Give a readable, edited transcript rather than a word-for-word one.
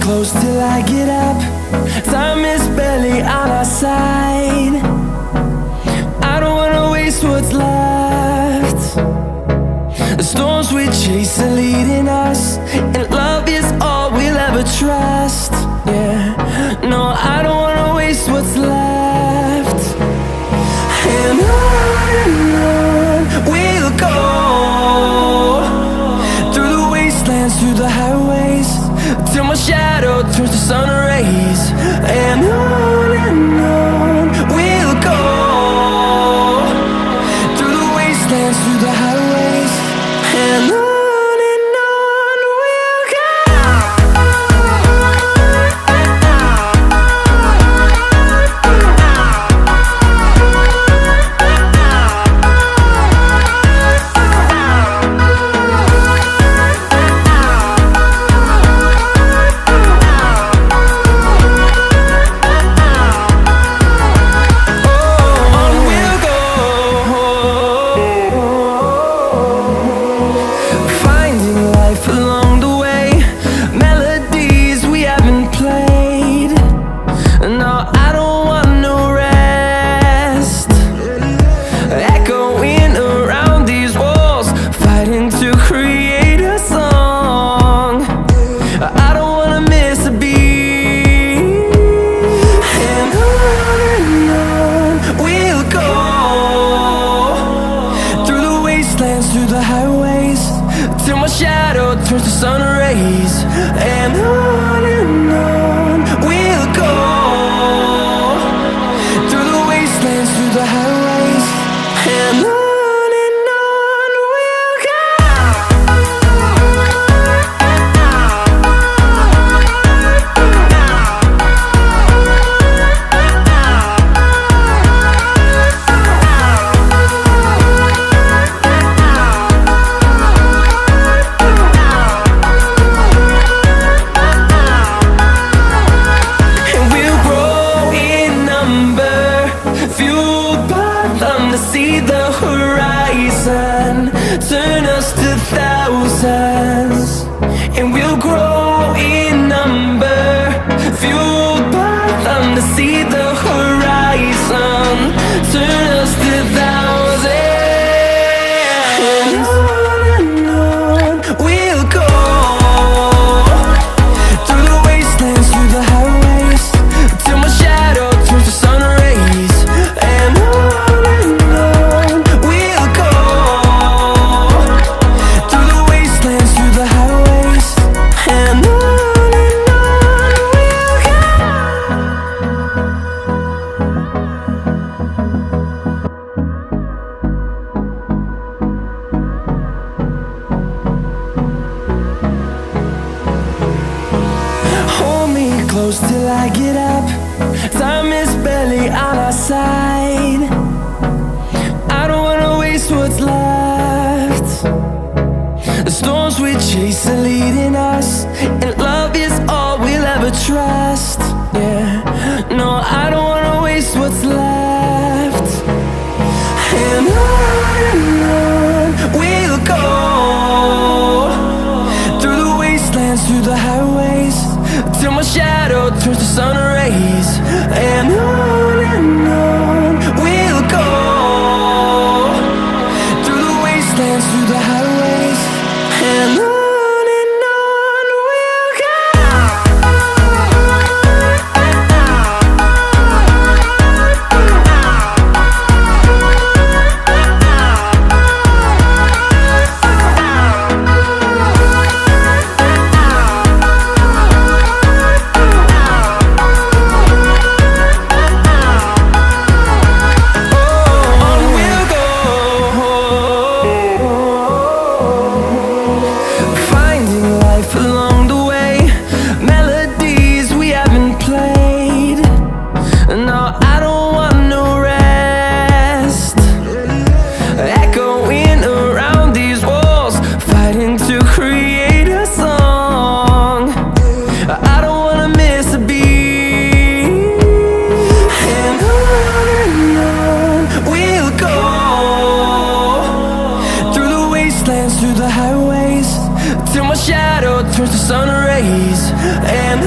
close till I get up. Time is barely on our side. I don't wanna waste what's left. The storms we chase are leading us, and love is all we'll ever trust. Yeah, no, I don't wanna waste what's left. And on we'll go, through the wastelands, through the highways, till my shadow turns to sun rays. And on we'll go, through the wastelands, through the highways, and on we'll go. Along the way, melodies we haven't played. No, I don't want no rest. Echoing around these walls, fighting to create a song. I don't wanna miss a beat. And on we'll go, through the wastelands, through the highways, till my shadow turns to sun rays. And on we'll go, through the wastelands, through the highways, and on we'll go. See the horizon, turn us to thousands, and we'll grow in number, fueled by them. To see the horizon, turn us to thousands, and on we'll go, through the wastelands, through the highways, till my shadow turns to sun rays. And close till I get up. Time is barely on our side. I don't wanna waste what's left. The storms we chase are leading us, and love is all we'll ever trust. Yeah, no, I don't wanna waste what's left. And on we'll go, through the wastelands, through the highways, till my shadow turns to sun rays. And on we'll go, through the wastelands, through the highways, and on. Along the way, melodies we haven't played. No, I don't want no rest. Echoing around these walls, fighting to create a song. I don't wanna miss a beat. And on we'll go, through the wastelands, through the highways, till my shadow turns to sun rays. And